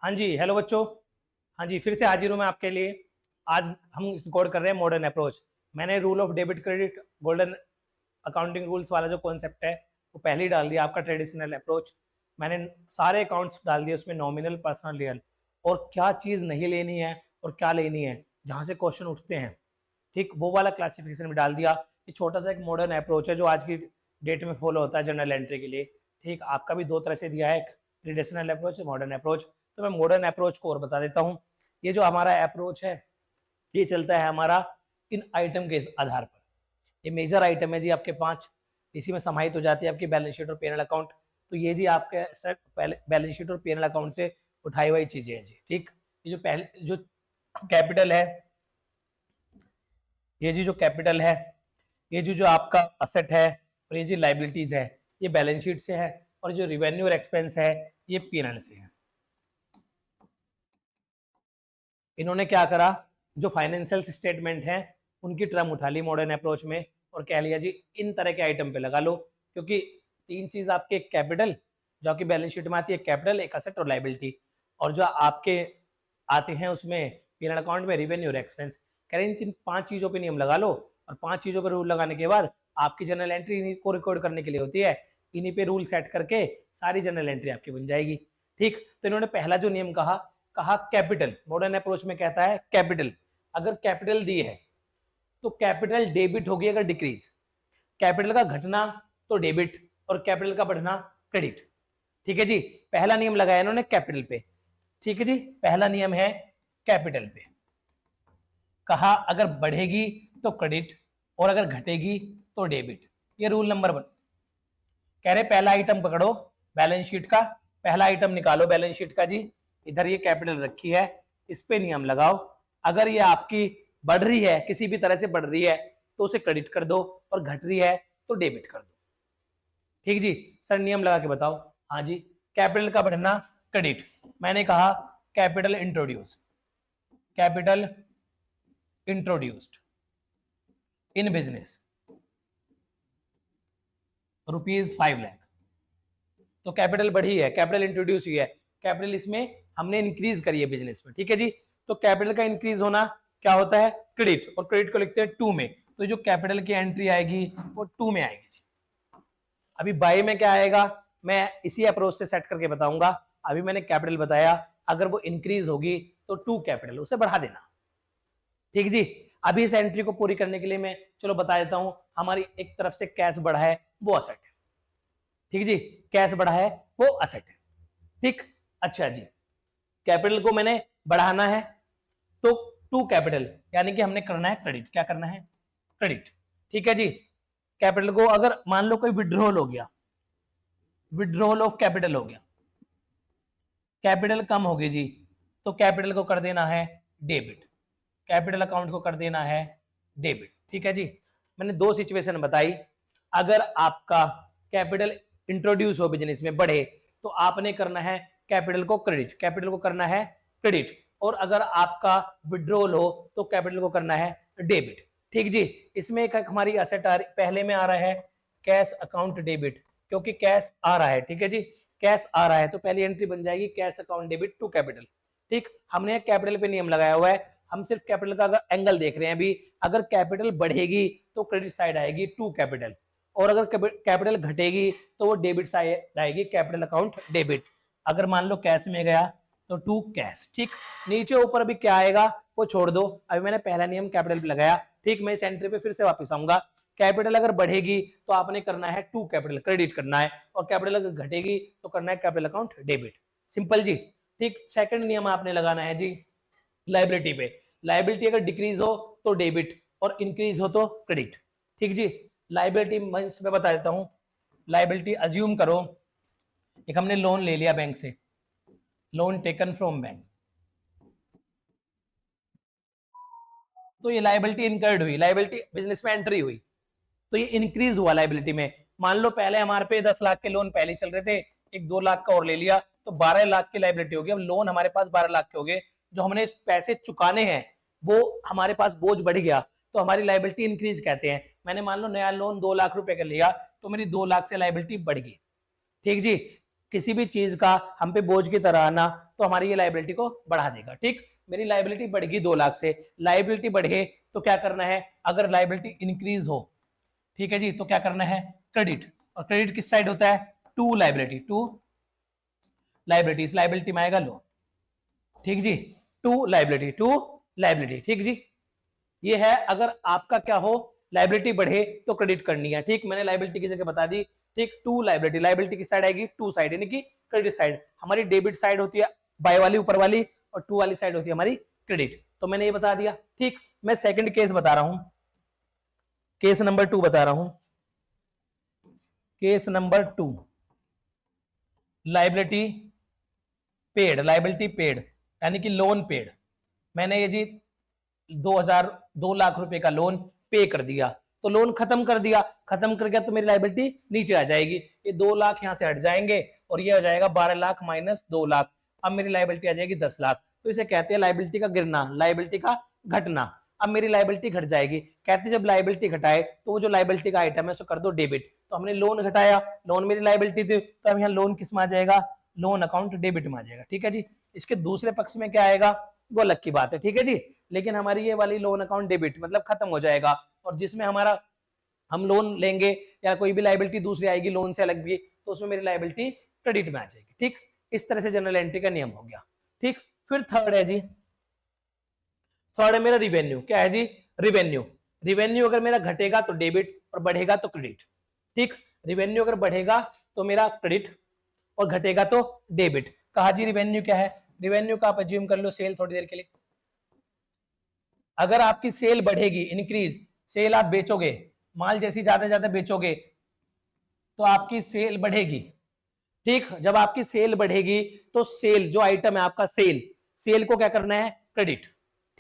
हाँ जी, हेलो बच्चों। हाँ जी, फिर से हाजिर हूँ मैं आपके लिए। आज हम रिकॉर्ड कर रहे हैं मॉडर्न अप्रोच। मैंने rule of debit credit golden accounting rules वाला जो कॉन्सेप्ट है वो पहले ही डाल दिया। आपका ट्रेडिशनल अप्रोच मैंने सारे अकाउंट्स डाल दिए उसमें, नॉमिनल, पर्सनल, रियल, और क्या चीज़ नहीं लेनी है और क्या लेनी है, जहाँ से क्वेश्चन उठते हैं, ठीक, वो वाला क्लासिफिकेशन में डाल दिया। ये छोटा सा एक मॉडर्न अप्रोच है जो आज की डेट में फॉलो होता है जनरल एंट्री के लिए। ठीक, आपका भी दो तरह से दिया है, एक ट्रेडिशनल अप्रोच, मॉडर्न अप्रोच। तो मैं मॉडर्न अप्रोच को और बता देता हूँ। ये जो हमारा अप्रोच है ये चलता है हमारा इन आइटम के आधार पर। ये मेजर आइटम है जी आपके 5, इसी में समाहित हो जाती है आपकी बैलेंस शीट और पी एंड एल अकाउंट। तो ये जी आपके बैलेंस शीट और पी एंड एल अकाउंट से उठाई हुई चीजें हैं जी। ठीक, ये जो पहले जो कैपिटल है, ये जी जो कैपिटल है, ये जो आपका असेट है, और ये जी लाइबिलिटीज है, ये बैलेंस शीट से है, और जो रिवेन्यू और एक्सपेंस है ये पी एंड एल से है। इन्होंने क्या करा, जो फाइनेंशियल स्टेटमेंट है उनकी टर्म उठा ली मॉडर्न अप्रोच में और कह लिया जी इन तरह के आइटम पे लगा लो, क्योंकि तीन चीज आपके, कैपिटल जो आपकी बैलेंस शीट में आती है, कैपिटल, एक असेट और लाइबिलिटी, और जो आपके आते हैं उसमें पी एंड अकाउंट में रिवेन्यू और एक्सपेंस। कह रहे इन 5 चीजों पे नियम लगा लो, और 5 चीजों पर रूल लगाने के बाद आपकी जनरल एंट्री को रिकॉर्ड करने के लिए होती है। इन्हीं पे रूल सेट करके सारी जनरल एंट्री आपकी बन जाएगी। ठीक, तो इन्होंने पहला जो नियम कहा कैपिटल। मॉडर्न अप्रोच में कहता है कैपिटल, अगर कैपिटल दी है तो कैपिटल डेबिट होगी अगर डिक्रीज, कैपिटल का घटना तो डेबिट, और कैपिटल का बढ़ना क्रेडिट। ठीक है जी, पहला नियम लगाया इन्होंने कैपिटल पे। ठीक है जी, पहला नियम है कैपिटल पे। कहा अगर बढ़ेगी तो क्रेडिट और अगर घटेगी तो डेबिट। ये रूल नंबर 1। कह रहे पहला आइटम पकड़ो बैलेंस शीट का, पहला आइटम निकालो बैलेंस शीट का जी, इधर ये कैपिटल रखी है, इस पे नियम लगाओ। अगर ये आपकी बढ़ रही है, किसी भी तरह से बढ़ रही है, तो उसे क्रेडिट कर दो, और घट रही है तो डेबिट कर दो। ठीक जी, सर नियम लगा के बताओ। हाँ जी, कैपिटल का बढ़ना क्रेडिट। मैंने कहा capital introduce, capital introduced in business ₹5 lakh, तो कैपिटल बढ़ी है, कैपिटल इंट्रोड्यूस हुई है, कैपिटल इसमें हमने इंक्रीज करी है बिजनेस में। ठीक है जी, तो कैपिटल का इंक्रीज होना क्या होता है, क्रेडिट, और क्रेडिट को लिखते हैं 2 में, तो जो कैपिटल की एंट्री आएगी वो 2 में आएगी जी। अभी बाय में क्या आएगा मैं इसी अप्रोच से सेट करके बताऊंगा। अभी मैंने कैपिटल बताया, अगर वो इंक्रीज होगी तो 2 कैपिटल, उसे बढ़ा देना। ठीक जी, अभी इस एंट्री को पूरी करने के लिए मैं चलो बता देता हूं, हमारी एक तरफ से कैश बढ़ा है वो असेट है। ठीक जी, कैश बढ़ा है वो असेट है। ठीक, अच्छा जी, कैपिटल को मैंने बढ़ाना है तो 2 कैपिटल, यानी कि हमने करना है क्रेडिट। क्या करना है, क्रेडिट। ठीक है जी, कैपिटल को अगर मान लो कोई विड्रॉल हो गया, विड्रॉल ऑफ कैपिटल हो गया, कैपिटल कम होगी जी, तो कैपिटल को कर देना है डेबिट, कैपिटल अकाउंट को कर देना है डेबिट। ठीक है जी, मैंने 2 सिचुएशन बताई। अगर आपका कैपिटल इंट्रोड्यूस हो बिजनेस में, बढ़े, तो आपने करना है कैपिटल को क्रेडिट, कैपिटल को करना है क्रेडिट, और अगर आपका विड्रॉल हो तो कैपिटल को करना है डेबिट। ठीक जी, इसमें एक हमारी असेट आ रही, पहले में आ रहा है कैश अकाउंट डेबिट, क्योंकि कैश आ रहा है। ठीक है जी, कैश आ रहा है तो पहली एंट्री बन जाएगी cash account debit to capital. ठीक, हमने कैपिटल पे नियम लगाया हुआ है, हम सिर्फ कैपिटल का अगर एंगल देख रहे हैं अभी, अगर कैपिटल बढ़ेगी तो क्रेडिट साइड आएगी टू कैपिटल, और अगर कैपिटल घटेगी तो वो डेबिट साइड आएगी, कैपिटल अकाउंट डेबिट। अगर मान लो कैश में गया तो टू कैश। ठीक, नीचे ऊपर भी क्या आएगा वो छोड़ दो, अभी मैंने पहला नियम कैपिटल पे लगाया। ठीक, मैं इस एंट्री पे फिर से वापस आऊंगा। कैपिटल अगर बढ़ेगी तो आपने करना है टू कैपिटल, क्रेडिट करना है, और कैपिटल अगर घटेगी तो करना है कैपिटल अकाउंट डेबिट। सिंपल जी। ठीक, सेकंड नियम आपने लगाना है जी लाइबिलिटी पे। लाइबिलिटी अगर डिक्रीज हो तो डेबिट और इंक्रीज हो तो क्रेडिट। ठीक जी, लाइबिलिटी मैं बता देता हूं। लाइबिलिटी अज्यूम करो एक हमने लोन ले लिया बैंक से, लोन टेकन फ्रॉम बैंक, तो ये लाइबिलिटी इनकर्ड हुई, लाइबिलिटी बिजनेस में एंट्री हुई, तो ये इंक्रीज हुआ लाइबिलिटी में। मान लो पहले हमारे पे 10 लाख के लोन पहले चल रहे थे, एक 2 लाख का और ले लिया तो 12 लाख की लाइबिलिटी होगी। अब लोन हमारे पास 12 लाख के हो गए, जो हमने पैसे चुकाने हैं वो हमारे पास बोझ बढ़ गया, तो हमारी लाइबिलिटी इंक्रीज कहते हैं। मैंने मान लो नया लोन 2 लाख रुपए का लिया तो मेरी 2 लाख से लाइबिलिटी बढ़ गई। ठीक जी, किसी भी चीज का हम पे बोझ की तरह आना तो हमारी ये लाइबिलिटी को बढ़ा देगा। ठीक, मेरी लाइबिलिटी बढ़ गई 2 लाख से, लाइबिलिटी बढ़े तो क्या करना है, अगर लाइबिलिटी इंक्रीज हो, ठीक है जी, तो क्या करना है, क्रेडिट। और क्रेडिट किस साइड होता है, टू लाइबिलिटी, टू लाइबिलिटी, इस लाइबिलिटी में आएगा लोन। ठीक जी, टू लाइबिलिटी, टू लाइबिलिटी। ठीक जी, ये है अगर आपका क्या हो, लाइबिलिटी बढ़े तो क्रेडिट करनी है। ठीक, मैंने लाइबिलिटी की जगह बता दी। ठीक, टू लाइबिलिटी, लाइबिलिटी की साइड आएगी टू साइड, यानी कि क्रेडिट साइड। हमारी डेबिट साइड होती है बाय वाली ऊपर वाली, और टू वाली साइड होती है हमारी क्रेडिट। तो मैंने ये बता दिया। ठीक, मैं सेकंड केस बता रहा हूं, केस नंबर 2 बता रहा हूं। Case number 2, liability paid, liability paid यानी कि लोन पेड। मैंने ये जी 2 लाख रुपए का लोन पे कर दिया, तो लोन खत्म कर दिया, खत्म कर गया तो मेरी लाइबिलिटी नीचे आ जाएगी। ये 2 लाख यहां से हट जाएंगे और ये हो जाएगा 12 लाख माइनस 2 लाख। अब मेरी लाइबिलिटी आ जाएगी 10 लाख। तो इसे कहते हैं लाइबिलिटी का गिरना, लाइबिलिटी का घटना। अब मेरी लाइबिलिटी घट जाएगी, कहते हैं जब लाइबिलिटी घटाए तो वो जो लाइबिलिटी का आइटम है उसको कर दो डेबिट। तो हमने लोन घटाया, लोन मेरी लाइबिलिटी थी, तो अब यहाँ लोन किस में आ जाएगा, लोन अकाउंट डेबिट में आ जाएगा। ठीक है जी, इसके दूसरे पक्ष में क्या आएगा वो अलग की बात है। ठीक है जी, लेकिन हमारी ये वाली लोन अकाउंट डेबिट मतलब खत्म हो जाएगा, और जिसमें हमारा हम लोन लेंगे या कोई भी लाइबिलिटी दूसरी आएगी लोन से अलग भी, तो उसमें मेरी लाइबिलिटी क्रेडिट में आ जाएगी। ठीक, इस तरह से जनरल एंट्री का नियम हो गया। ठीक, फिर थर्ड है जी, थर्ड है मेरा रिवेन्यू। क्या है जी, रिवेन्यू। रिवेन्यू अगर मेरा घटेगा तो डेबिट और बढ़ेगा तो क्रेडिट। ठीक, रिवेन्यू अगर बढ़ेगा तो मेरा क्रेडिट और घटेगा तो डेबिट। कहा जी रिवेन्यू क्या है, रिवेन्यू का आप अज्यूम कर लो सेल थोड़ी देर के लिए। अगर आपकी सेल बढ़ेगी, इंक्रीज, सेल आप बेचोगे, माल जैसी ज्यादा ज्यादा बेचोगे तो आपकी सेल बढ़ेगी। ठीक, जब आपकी सेल बढ़ेगी तो सेल जो आइटम है आपका, सेल, सेल को क्या करना है, क्रेडिट।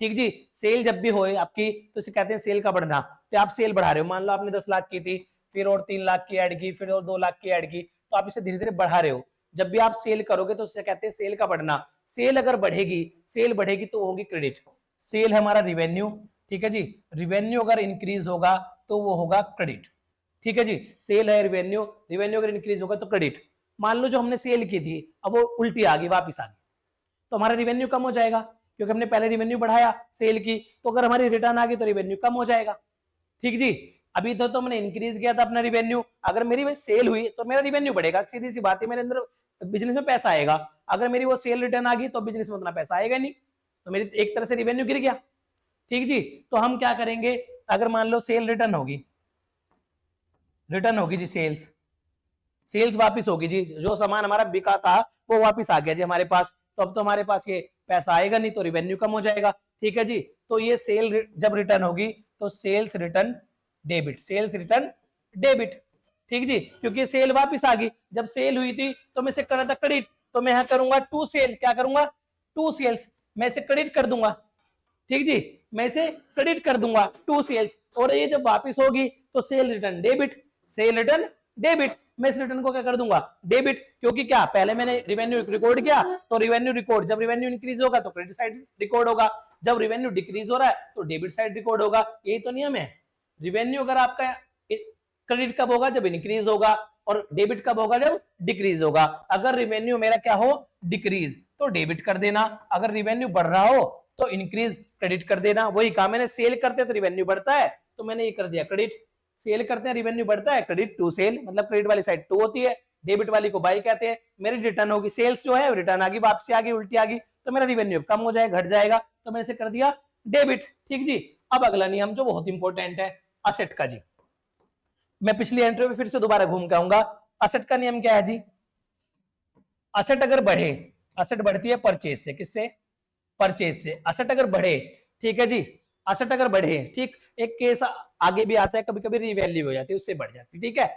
ठीक जी, सेल जब भी होए आपकी तो इसे कहते हैं सेल का बढ़ना। तो आप सेल बढ़ा रहे हो, मान लो आपने 10 लाख की थी, फिर और 3 लाख की ऐड की, फिर और 2 लाख की ऐड की, तो आप इसे धीरे धीरे बढ़ा रहे हो। जब भी आप सेल करोगे तो उसे कहते हैं सेल का बढ़ना। सेल अगर बढ़ेगी, सेल बढ़ेगी तो होगी क्रेडिट। सेल है हमारा रिवेन्यू। ठीक है जी, रिवेन्यू अगर इंक्रीज होगा तो वो होगा क्रेडिट। ठीक है जी, सेल है रिवेन्यू, रिवेन्यू अगर इंक्रीज होगा तो क्रेडिट। मान लो जो हमने सेल की थी अब वो उल्टी आ गई, वापिस आ गई, तो हमारा रिवेन्यू कम हो जाएगा, क्योंकि हमने पहले रिवेन्यू बढ़ाया सेल की, तो अगर हमारी रिटर्न आ गई तो रिवेन्यू कम हो जाएगा। ठीक जी, अभी तो हमने इंक्रीज किया था अपना रिवेन्यू, अगर मेरी सेल हुई तो मेरा रिवेन्यू बढ़ेगा, सीधी सी बात है, मेरे अंदर बिजनेस में पैसा आएगा। अगर मेरी वो सेल रिटर्न आ गई तो बिजनेस में उतना पैसा आएगा नहीं, तो मेरी एक तरह से रिवेन्यू गिर गया। ठीक जी, तो हम क्या करेंगे, अगर मान लो सेल रिटर्न होगी, रिटर्न होगी जी, सेल्स, सेल्स वापस होगी जी, जो सामान हमारा बिका था वो वापस आ गया जी हमारे पास, तो अब तो हमारे पास ये पैसा आएगा नहीं, तो रिवेन्यू कम हो जाएगा। ठीक है जी, तो ये सेल जब रिटर्न होगी तो sales return debit, sales return debit. ठीक जी, क्योंकि सेल वापस आ गई, जब सेल हुई थी तो मैं इसे कर रहा था क्रेडिट, तो मैं यहां करूंगा टू सेल, क्या करूंगा, टू सेल्स, मैं इसे क्रेडिट कर दूंगा। ठीक जी, मैं इसे क्रेडिट कर दूंगा टू सेल्स, और ये जब वापस होगी तो cell return debit, cell return debit, मैं इस रिटर्न को क्या कर दूंगा, डेबिट, क्योंकि क्या पहले मैंने रिवेन्यू रिकॉर्ड किया, तो रिवेन्यू रिकॉर्ड, जब रिवेन्यू इंक्रीज होगा तो क्रेडिट साइड रिकॉर्ड होगा, जब रिवेन्यू डिक्रीज हो रहा है तो डेबिट साइड रिकॉर्ड होगा। यही तो नियम है। रिवेन्यू अगर आपका क्रेडिट कब होगा, जब इंक्रीज होगा, और डेबिट कब होगा, जब डिक्रीज होगा। अगर रिवेन्यू मेरा क्या हो, डिक्रीज, तो डेबिट कर देना, अगर रिवेन्यू बढ़ रहा हो तो इंक्रीज, क्रेडिट कर देना। वही कहा मैंने, सेल करते तो रिवेन्यू बढ़ता है, तो मैंने ये कर दिया क्रेडिट, सेल करते हैं रिवेन्यू बढ़ता है, क्रेडिट टू सेल, मतलब क्रेडिट वाली साइड टू होती है, डेबिट वाली को बाई कहते हैं। मेरी रिटर्न होगी, सेल्स जो है रिटर्न आ गई, वापसी आ गई, उल्टी आ गई, तो मेरा रिवेन्यू कम हो जाएगा, घट जाएगा, तो मैंने इसे कर दिया डेबिट। ठीक जी, अब अगला नियम जो बहुत इंपॉर्टेंट है, असेट का जी। मैं पिछली एंट्री में फिर से दोबारा घूम के आऊंगा। असेट का नियम क्या है जी, असेट अगर बढ़े, असेट बढ़ती है परचेज से, किससे, परचेज से, असेट अगर बढ़े, ठीक है जी, असेट अगर बढ़े, ठीक, एक केस आगे भी आता है, कभी कभी रिवैल्यू हो जाती है, उससे बढ़ जाती है। ठीक है,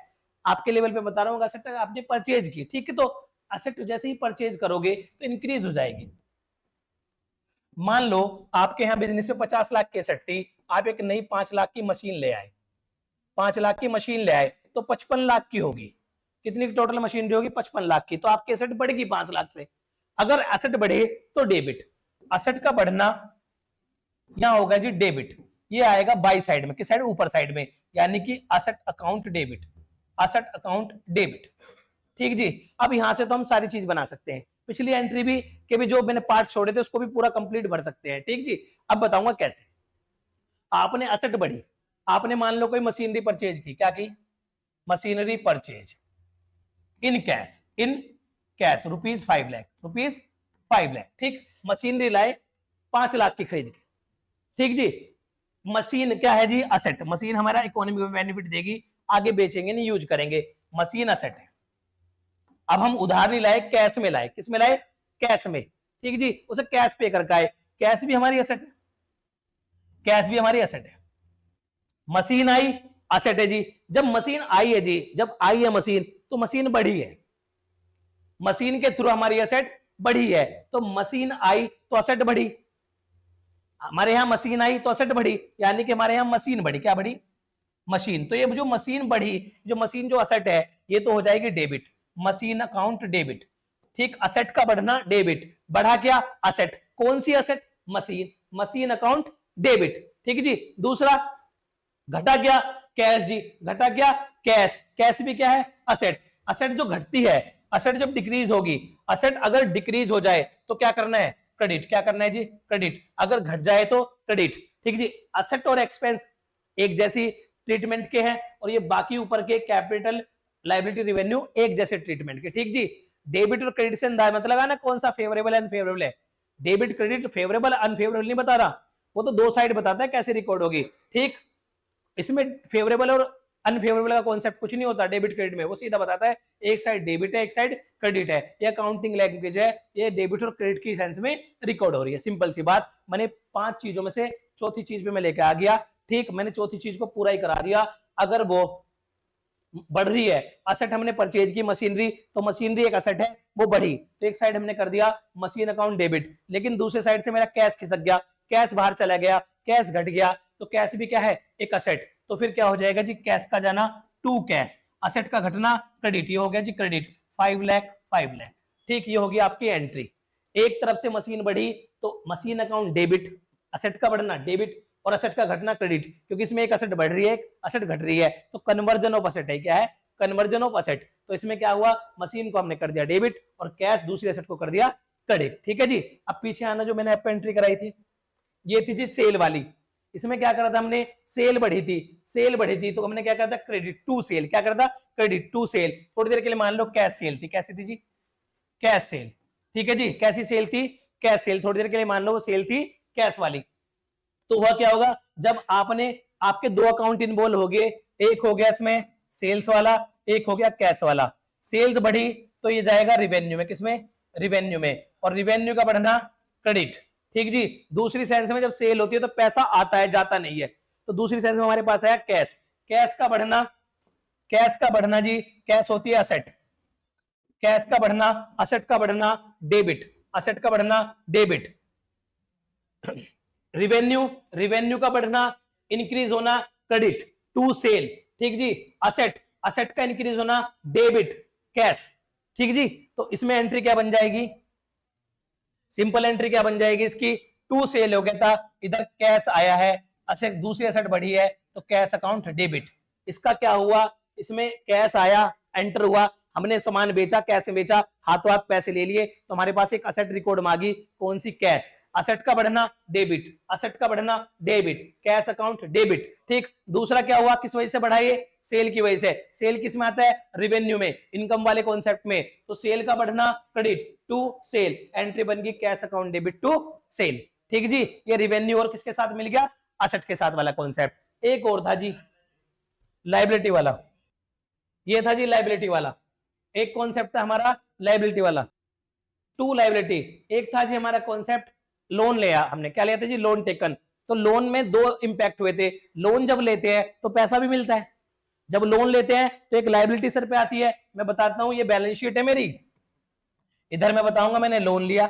आपके लेवल पे बता रहा हूँ, असेट आपने परचेज की, ठीक है, तो असेट जैसे ही परचेज करोगे तो इंक्रीज हो जाएगी। मान लो आपके यहाँ बिजनेस में 50 लाख की एसेट थी, आप एक नई 5 लाख की मशीन ले आए, 5 लाख की मशीन ले आए तो 55 लाख की होगी। कितनी टोटल मशीनरी होगी, 55 लाख की, तो आपकी एसेट बढ़ेगी 5 लाख से। अगर एसेट बढ़े तो डेबिट, असेट का बढ़ना यहां होगा जी डेबिट, ये आएगा बाई साइड में, किस साइड, ऊपर साइड में, यानी कि asset account debit, asset account debit. ठीक जी। अब यहां से तो हम सारी चीज बना सकते हैं, पिछली एंट्री भी के भी जो मैंने पार्ट छोड़े थे उसको भी पूरा कंप्लीट भर सकते हैं। ठीक जी। अब बताऊंगा कैसे। आपने असेट बढ़ी, आपने मान लो कोई मशीनरी परचेज की, क्या की, machinery purchase in cash ₹5 lakh, ₹5 lakh. ठीक, मशीनरी लाए 5 लाख की खरीद के। ठीक जी। मशीन क्या है जी, असेट। मशीन हमारा इकोनॉमी में बेनिफिट देगी, आगे बेचेंगे नहीं, यूज करेंगे, मशीन असेट है। अब हम उधार नहीं लाए, कैश में लाए, किस में लाए, कैश में। ठीक जी, उसे कैश पे करके आए, कैश भी हमारी असेट है, कैश भी हमारी असेट है। मशीन आई, असेट है जी। जब मशीन आई है जी, जब आई है मशीन तो मशीन बढ़ी है, मशीन के थ्रू हमारी असेट बढ़ी है, तो मशीन आई तो असेट बढ़ी, हमारे यहां मशीन आई तो असेट बढ़ी, यानी कि हमारे यहां मशीन बढ़ी, क्या बढ़ी, मशीन। तो ये जो मशीन बढ़ी, जो मशीन जो असेट है, ये तो हो जाएगी डेबिट, मशीन अकाउंट डेबिट। ठीक, असेट का बढ़ना डेबिट, बढ़ा क्या, असेट, कौन सी asset, machine, machine account debit. ठीक जी। दूसरा घटा क्या, कैश जी, घटा क्या, कैश, कैश भी क्या है, असेट। असेट जो घटती है, असेट जब डिक्रीज होगी, असेट अगर डिक्रीज हो जाए तो क्या करना है, क्रेडिट, क्या करना है जी, क्रेडिट, अगर घट जाए तो क्रेडिट। ठीक जी। असेट और एक्सपेंस एक जैसी ट्रीटमेंट के हैं, और ये बाकी ऊपर के कैपिटल, लायबिलिटी, रेवेन्यू एक जैसे ट्रीटमेंट के। ठीक जी। डेबिट और क्रेडिट से अंदाजा मत लगाना कौन सा फेवरेबल है अनफेवरेबल है, डेबिट क्रेडिट फेवरेबल अनफेवरेबल नहीं बता रहा, वो तो दो साइड बताता है कैसे रिकॉर्ड होगी। ठीक, इसमें फेवरेबल और अनफेवरेबल का कॉन्सेप्ट कुछ नहीं होता डेबिट क्रेडिट में, वो सीधा बताता है एक साइड डेबिट है, एक साइड क्रेडिट है, ये अकाउंटिंग लैंग्वेज है, ये डेबिट और क्रेडिट की सेंस में रिकॉर्ड हो रही है। सिंपल सी बात, मैंने 5 चीजों में से चौथी चीज पे मैं लेके आ गया। ठीक, मैंने चौथी चीज को पूरा ही करा दिया। अगर वो बढ़ रही है, असेट हमने परचेज की मशीनरी, तो मशीनरी एक असेट है, वो बढ़ी, तो एक साइड हमने कर दिया मशीन अकाउंट डेबिट, लेकिन दूसरे साइड से मेरा कैश खिसक गया, कैश बाहर चला गया, कैश घट गया, तो कैश भी क्या है, एक असेट, तो फिर क्या हो जाएगा जी, कैश का जाना टू कैश, असेट का घटना क्रेडिट, ये हो गया जी क्रेडिट, 5 लाख 5 लाख। ठीक, ये होगी आपकी एंट्री। एक तरफ से मशीन बढ़ी तो मशीन अकाउंट डेबिट, असेट का बढ़ना डेबिट और असेट का घटना क्रेडिट, क्योंकि इसमें एक असेट बढ़ रही है, एक असेट घट रही है, तो कन्वर्जन ऑफ असेट है, क्या है, कन्वर्जन ऑफ असेट। तो इसमें क्या हुआ, मशीन को हमने कर दिया डेबिट और कैश दूसरी असेट को कर दिया क्रेडिट। ठीक है जी। अब पीछे आना, जो मैंने आपको एंट्री कराई थी, ये थी जी सेल वाली। इसमें क्या करा था हमने, सेल बढ़ी थी, सेल बढ़ी थी तो हमने क्या करा था, क्रेडिट टू सेल, क्या करा था, क्रेडिट टू सेल। थोड़ी देर के लिए मान लो कैश सेल थी, कैसी थी जी, कैश सेल। ठीक है जी, कैसी सेल थी, कैश सेल। थोड़ी देर के लिए मान लो वो सेल थी कैश वाली। तो हुआ क्या होगा, जब आपने, आपके दो अकाउंट इन्वॉल्व हो गए, एक हो गया इसमें सेल्स वाला, एक हो गया कैश वाला। सेल्स बढ़ी तो ये जाएगा रिवेन्यू में, किसमें, रिवेन्यू में, और रिवेन्यू का बढ़ना क्रेडिट। ठीक जी। दूसरी सेंस में जब सेल होती है तो पैसा आता है, जाता नहीं है, तो दूसरी सेंस में हमारे पास आया कैश, कैश का बढ़ना, कैश का बढ़ना जी, कैश होती है असेट, कैश का बढ़ना, असेट का बढ़ना डेबिट, असेट का बढ़ना डेबिट। रिवेन्यू, रिवेन्यू का बढ़ना, इंक्रीज होना क्रेडिट टू सेल। ठीक जी। असेट, असेट का इंक्रीज होना डेबिट कैश। ठीक जी। तो इसमें एंट्री क्या बन जाएगी, सिंपल एंट्री क्या बन जाएगी इसकी, टू सेल हो गया था, इधर कैश आया है, असेट, दूसरी असेट बढ़ी है तो कैश अकाउंट डेबिट। इसका क्या हुआ, इसमें कैश आया, एंटर हुआ, हमने सामान बेचा, कैश में बेचा, हाथों हाथ पैसे ले लिए, तो हमारे पास एक असेट रिकॉर्ड मांगी, कौन सी, कैश। असेट का बढ़ना डेबिट, असेट का बढ़ना डेबिट, कैश अकाउंट डेबिट। ठीक, दूसरा क्या हुआ, किस वजह से बढ़ाइए, सेल की वजह से। सेल किस में आता है, रिवेन्यू में, इनकम वाले कॉन्सेप्ट में, तो सेल का बढ़ना क्रेडिट टू सेल, एंट्री बन गई cash account debit to sale. ठीक जी। ये रिवेन्यू और किसके साथ मिल गया, असेट के साथ वाला कॉन्सेप्ट। एक और था जी लाइबिलिटी वाला, ये था जी लाइबिलिटी वाला, एक कॉन्सेप्ट था हमारा लाइबिलिटी वाला, टू लाइबिलिटी। एक था जी हमारा कॉन्सेप्ट लोन लिया हमने, क्या लिया था जी, लोन टेकन। तो लोन में दो इंपैक्ट हुए थे, लोन जब लेते हैं तो पैसा भी मिलता है, जब लोन लेते हैं तो एक लाइबिलिटी सर पे आती है। मैं बताता हूं, ये बैलेंस शीट है मेरी, इधर मैं बताऊंगा मैंने लोन लिया,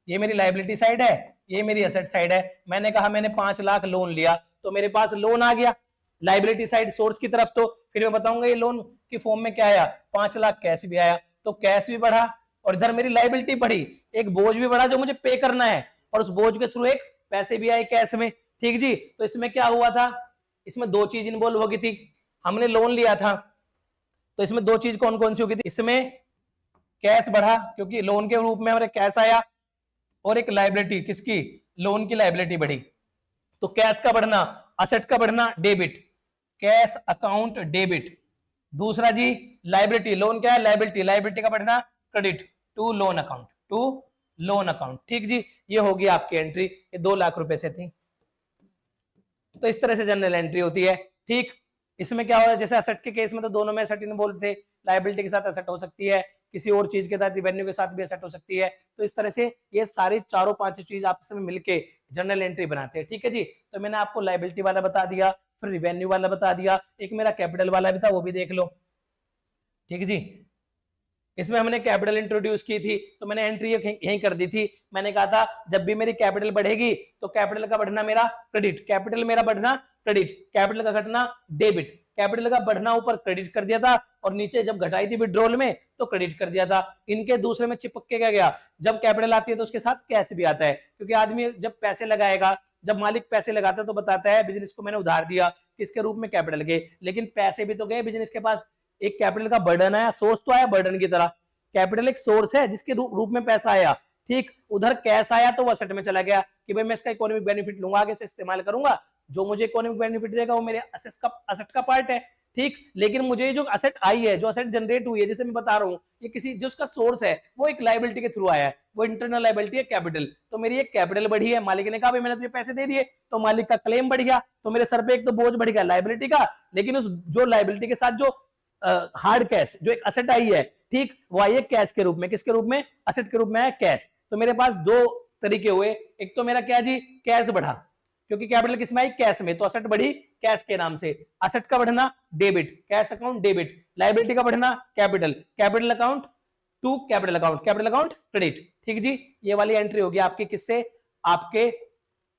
ये मेरी लाइबिलिटी साइड है, ये मेरी एसेट साइड है। मैंने कहा मैंने 5 लाख लोन लिया, तो मेरे पास लोन आ गया लाइबिलिटी साइड सोर्स की तरफ। तो फिर मैं बताऊंगा ये लोन की फॉर्म में क्या आया, 5 लाख कैश भी आया, तो कैश भी बढ़ा और इधर मेरी लाइबिलिटी बढ़ी, एक बोझ भी बढ़ा जो मुझे पे करना है, और उस बोझ के थ्रू एक पैसे भी आए कैश में। ठीक जी। तो इसमें क्या हुआ था, इसमें दो चीज इन्वॉल्व हो गई थी, हमने लोन लिया था, तो इसमें दो चीज कौन कौन सी होगी थी, इसमें कैश बढ़ा क्योंकि लोन के रूप में हमारे कैश आया, और एक लाइबिलिटी किसकी, लोन की लाइबिलिटी बढ़ी। तो कैश का बढ़ना, असेट का बढ़ना, डेबिट, कैश अकाउंट डेबिट। दूसरा जी लाइबिलिटी, लोन क्या है, लाइबिलिटी, लाइबिलिटी का बढ़ना credit to loan account, to loan account. ठीक जी, ये होगी आपकी एंट्री, ये 2 लाख रुपए से थी। तो इस तरह से जनरल एंट्री होती है। ठीक, इसमें क्या हो, जैसे असेट के केस में तो दोनों में असेट इन्वॉल्व थे, लायबिलिटी के साथ असेट हो सकती है, किसी और चीज के साथ रिवेन्यू के साथ भी असेट हो सकती है। तो इस तरह से ये सारी चारों पांच चीज आपस में मिलके जनरल एंट्री बनाते हैं। ठीक है जी, तो मैंने आपको लायबिलिटी वाला बता दिया, फिर रिवेन्यू वाला बता दिया, एक मेरा कैपिटल वाला भी था, वो भी देख लो। ठीक है जी, इसमें हमने कैपिटल इंट्रोड्यूस की थी, तो मैंने एंट्री यहीं कर दी थी। मैंने कहा था जब भी मेरी कैपिटल बढ़ेगी तो कैपिटल का बढ़ना मेरा क्रेडिट, कैपिटल मेरा बढ़ना क्रेडिट, कैपिटल का घटना डेबिट। कैपिटल का बढ़ना ऊपर क्रेडिट कर दिया था, और नीचे जब घटाई थी विड्रॉल में तो क्रेडिट कर दिया था। इनके दूसरे में चिपक के क्या गया, जब कैपिटल आती है तो उसके साथ कैश भी आता है, क्योंकि आदमी जब पैसे लगाएगा, जब मालिक पैसे लगाता है तो बताता है बिजनेस को मैंने उधार दिया, किसके रूप में, कैपिटल के, लेकिन पैसे भी तो गए बिजनेस के पास, एक कैपिटल का बर्डन आया, सोर्स तो आया बर्डन की तरह। कैपिटल एक सोर्स है जिसके रूप में पैसा आया, ठीक, उधर कैश आया तो वो असेट में चला गया कि भाई मैं इसका इकोनॉमिक बेनिफिट लूंगा, आगे से इस्तेमाल करूंगा, जो मुझे इकोनॉमिक बेनिफिट देगा वो मेरे असेट का पार्ट है। ठीक, लेकिन मुझे जो असेट आई है, जो असेट जनरेट हुई है, जैसे मैं बता रहा हूँ, ये किसी जो उसका सोर्स है वो एक लायबिलिटी के थ्रू आया है, वो इंटरनल लायबिलिटी है कैपिटल। तो मेरी एक कैपिटल बढ़ी है, मालिक ने कहा भाई मैंने तुझे पैसे दे दिए, तो मालिक का क्लेम बढ़ गया, तो मेरे सर पे एक तो बोझ बढ़ गया लायबिलिटी का, लेकिन उस जो लायबिलिटी के साथ जो हार्ड कैश, जो एक असेट आई है, ठीक, वो आई है कैश के रूप में, किसके रूप में, असेट के रूप में है कैश। तो मेरे पास दो तरीके हुए, एक तो मेरा क्या जी, कैश बढ़ा, क्योंकि कैपिटल किसमें आई, कैश में, तो असेट बढ़ी कैश के नाम से, असेट का बढ़ना debit, cash account debit, liability का बढ़ना capital, capital account to capital account, capital account credit. ठीक जी, ये वाली एंट्री होगी आपकी किससे, आपके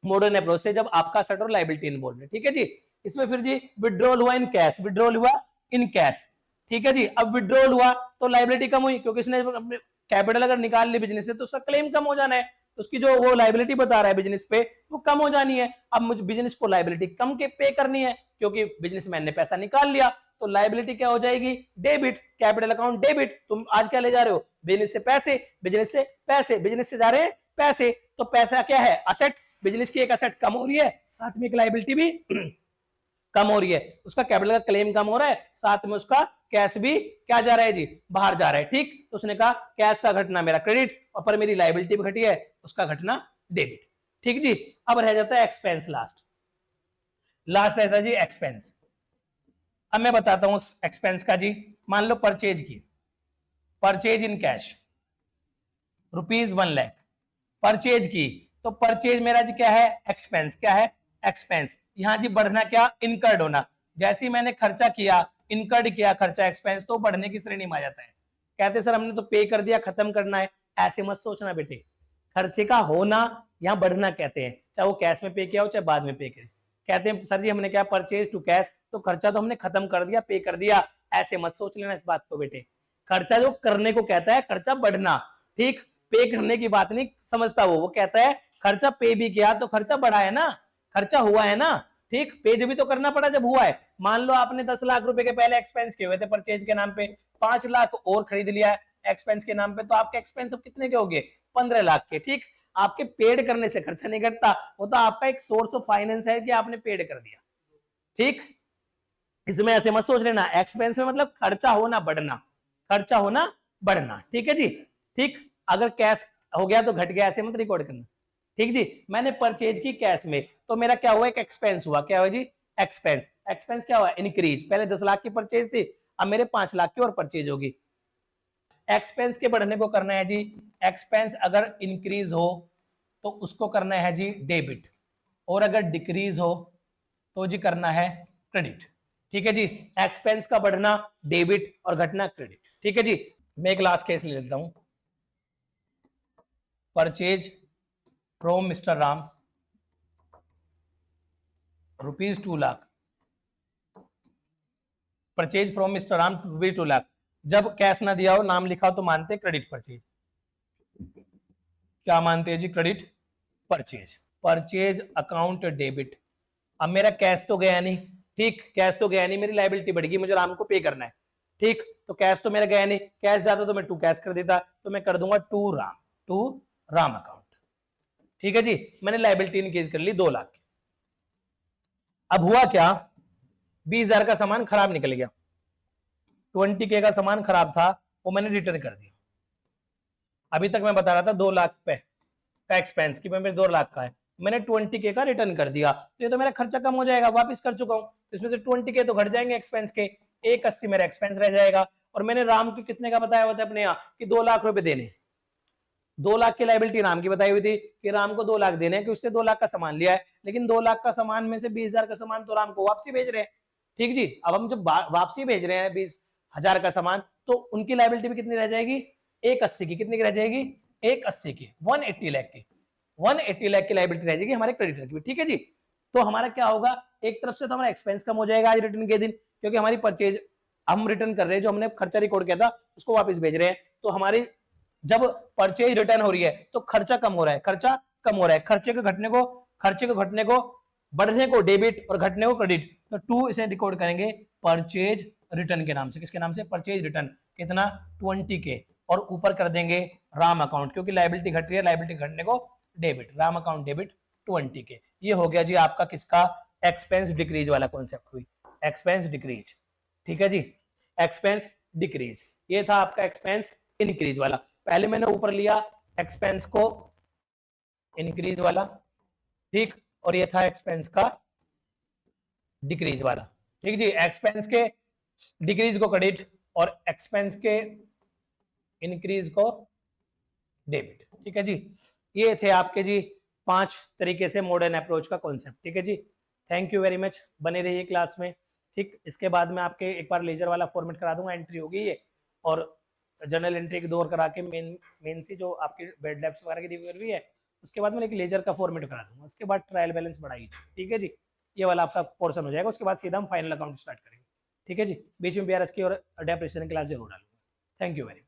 मॉडर्न अप्रोच से, जब आपका असेट और लायबिलिटी इन्वॉल्व है। ठीक है जी, इसमें फिर जी विड्रॉल हुआ इन कैश, विड्रॉल हुआ इन कैश। ठीक है जी, अब विड्रॉल हुआ तो लायबिलिटी कम हुई, क्योंकि इसने कैपिटल अगर निकाल ली बिजनेस से तो उसका क्लेम कम हो जाना है, तो उसकी जो वो लायबिलिटी बता रहा है बिजनेस पे वो कम हो जानी है। अब मुझे बिजनेस को लायबिलिटी कम के पे करनी है, क्योंकि बिजनेसमैन ने पैसा निकाल लिया, तो लायबिलिटी क्या हो जाएगी, डेबिट, कैपिटल अकाउंट डेबिट। तुम आज क्या ले जा रहे हो, बिजनेस से पैसे, बिजनेस से पैसे, बिजनेस से जा रहे हैं पैसे, तो पैसा क्या है, असेट, बिजनेस की एक असेट कम हो रही है, साथ में एक लायबिलिटी भी कम हो रही है, उसका कैपिटल का क्लेम कम हो रहा है, साथ में उसका कैश भी क्या जा रहा है जी, बाहर जा रहा है। ठीक, तो उसने कहा कैश का घटना मेरा क्रेडिट, और पर मेरी लायबिलिटी भी घटी है, उसका घटना डेबिट। ठीक जी, अब रह जाता है एक्सपेंस, लास्ट रहता है जी एक्सपेंस। अब मैं बताता हूं एक्सपेंस का जी, मान लो परचेज की, purchase in cash ₹1 lakh purchase की, तो परचेज मेरा जी क्या है, एक्सपेंस, क्या है, एक्सपेंस। यहां जी बढ़ना क्या, इनकर्ड होना, जैसे ही मैंने खर्चा किया, इनकर्ड किया खर्चा, एक्सपेंस, तो बढ़ने की श्रेणी में आ जाता है। कहते सर हमने तो पे कर दिया, खत्म करना है, ऐसे मत सोचना बेटे, खर्चे का होना यहाँ बढ़ना कहते हैं, चाहे वो कैश में पे किया हो चाहे बाद में पे करे। कहते हैं सर जी हमने क्या, परचेज टू कैश, तो खर्चा तो हमने खत्म कर दिया, पे कर दिया, ऐसे मत सोच लेना इस बात को बेटे। खर्चा जो करने को कहता है, खर्चा बढ़ना, ठीक, पे करने की बात नहीं समझता वो कहता है खर्चा पे भी किया तो खर्चा बढ़ा है ना, खर्चा हुआ है ना, ठीक, पे जब भी तो करना पड़ा जब हुआ है। मान लो आपने 10 लाख रुपए के पहले एक्सपेंस किए हुए थे परचेज के नाम पे, 5 लाख और खरीद लिया एक्सपेंस के नाम पे, तो आपके एक्सपेंस अब कितने के हो गए, 15 लाख के। ठीक, आपके पेड करने से खर्चा नहीं घटता, वो तो आपका एक सोर्स ऑफ फाइनेंस है कि आपने पेड कर दिया। ठीक, इसमें ऐसे मत सोच लेना, एक्सपेंस में मतलब खर्चा होना बढ़ना, खर्चा होना बढ़ना। ठीक है जी, ठीक, अगर कैश हो गया तो घट गया, ऐसे मत रिकॉर्ड करना। ठीक जी, मैंने परचेज की कैश में, तो मेरा क्या हुआ, एक एक्सपेंस हुआ, क्या हुआ जी, एक्सपेंस। एक्सपेंस क्या हुआ, इंक्रीज, पहले 10 लाख की परचेज थी, अब मेरे 5 लाख की और परचेज होगी। एक्सपेंस के बढ़ने को करना है जी, एक्सपेंस अगर इंक्रीज हो तो उसको करना है जी डेबिट, और अगर डिक्रीज हो तो जी करना है क्रेडिट। ठीक है जी, एक्सपेंस का बढ़ना डेबिट और घटना क्रेडिट। ठीक है जी, मैं एक लास्ट केस ले लेता हूं, purchase from mister Ram ₹2 lakh, purchase from mister Ram ₹2 lakh, जब कैश ना दिया हो, नाम लिखा हो, तो मानते क्रेडिट परचेज, क्या मानते हैं जी, credit purchase, purchase account debit. अब मेरा कैश तो गया नहीं, ठीक, कैश तो गया नहीं, मेरी लायबिलिटी बढ़ गई, मुझे राम को पे करना है। ठीक, तो कैश तो मेरा गया नहीं, कैश जाता तो मैं टू कैश कर देता, तो मैं कर दूंगा टू राम अकाउंट। ठीक है जी, मैंने लाइबिलिटी इंक्रीज कर ली 2 लाख की। अब हुआ क्या, 20,000 का सामान खराब निकल गया, 20K का सामान खराब था, वो मैंने रिटर्न कर दिया। अभी तक मैं बता रहा था 2 लाख पे का एक्सपेंस की, मैं 2 लाख का है, मैंने 20K का रिटर्न कर दिया, तो ये तो मेरा खर्चा कम हो जाएगा, वापस कर चुका हूं, तो इसमें से 20K तो घट जाएंगे एक्सपेंस के, 180 मेरा एक्सपेंस रह जाएगा। और मैंने राम की कितने का बताया हुआ था अपने यहाँ कि 2 लाख रुपए देने, 2 लाख की लाइबिलिटी राम की बताई हुई थी कि राम को 2 लाख देने हैं, कि उससे 2 लाख का सामान लिया है, लेकिन 2 लाख का सामान में से 20,000 का सामान तो राम को वापसी भेज रहे हैं। ठीक जी, अब हम जब वापसी भेज रहे हैं 20,000 का सामान, तो उनकी लाइबिलिटी भी कितनी रह जाएगी, 180 की, कितनी की रह जाएगी, 180 की, 180 लाख की, 180 लाख की लाइबिलिटी रह जाएगी हमारे क्रेडिटर की। ठीक है जी, तो हमारा क्या होगा, एक तरफ से तो हमारा एक्सपेंस कम हो जाएगा आज रिटर्न के दिन, क्योंकि हमारी परचेज हम रिटर्न कर रहे हैं, जो हमने खर्चा रिकॉर्ड किया था उसको वापस भेज रहे हैं, तो हमारी जब परचेज रिटर्न हो रही है तो खर्चा कम हो रहा है, खर्चा कम हो रहा है, खर्चे को घटने को बढ़ने को डेबिट और घटने को क्रेडिट, तो 2 इसे रिकॉर्ड करेंगे परचेज रिटर्न के नाम से, किसके नाम से, परचेज रिटर्न, कितना 20K, और ऊपर कर देंगे राम अकाउंट, क्योंकि लाइबिलिटी घट रही है, लाइबिलिटी घटने को debit, Ram account debit 20K। ये हो गया जी आपका किसका, एक्सपेंस डिक्रीज वाला कॉन्सेप्ट हुई, एक्सपेंस डिक्रीज। ठीक है जी, एक्सपेंस डिक्रीज, ये था आपका एक्सपेंस इंक्रीज वाला। पहले मैंने ऊपर लिया एक्सपेंस को इंक्रीज वाला, ठीक, और ये था एक्सपेंस का डिक्रीज वाला। ठीक जी, एक्सपेंस के डिक्रीज को क्रेडिट और एक्सपेंस के इंक्रीज को डेबिट। ठीक है जी, ये थे आपके जी 5 तरीके से मॉडर्न अप्रोच का कॉन्सेप्ट। ठीक है जी, थैंक यू वेरी मच, बने रहिए क्लास में। ठीक, इसके बाद में आपके एक बार लेजर वाला फॉर्मेट करा दूंगा, एंट्री होगी ये, और जनरल एंट्री एक 2 और करा के मेन सी जो आपकी बेड लैब्स वगैरह की रिव्यू भी है, उसके बाद में एक लेजर का फॉर्मेट करा दूंगा, उसके बाद ट्रायल बैलेंस बढ़ाइए। ठीक है जी, ये वाला आपका पोर्शन हो जाएगा, उसके बाद सीधा हम फाइनल अकाउंट स्टार्ट करेंगे। ठीक है जी, बीच में BRS की और डेप्रिसिएशन क्लास जरूर डालूंगा। Thank you very much.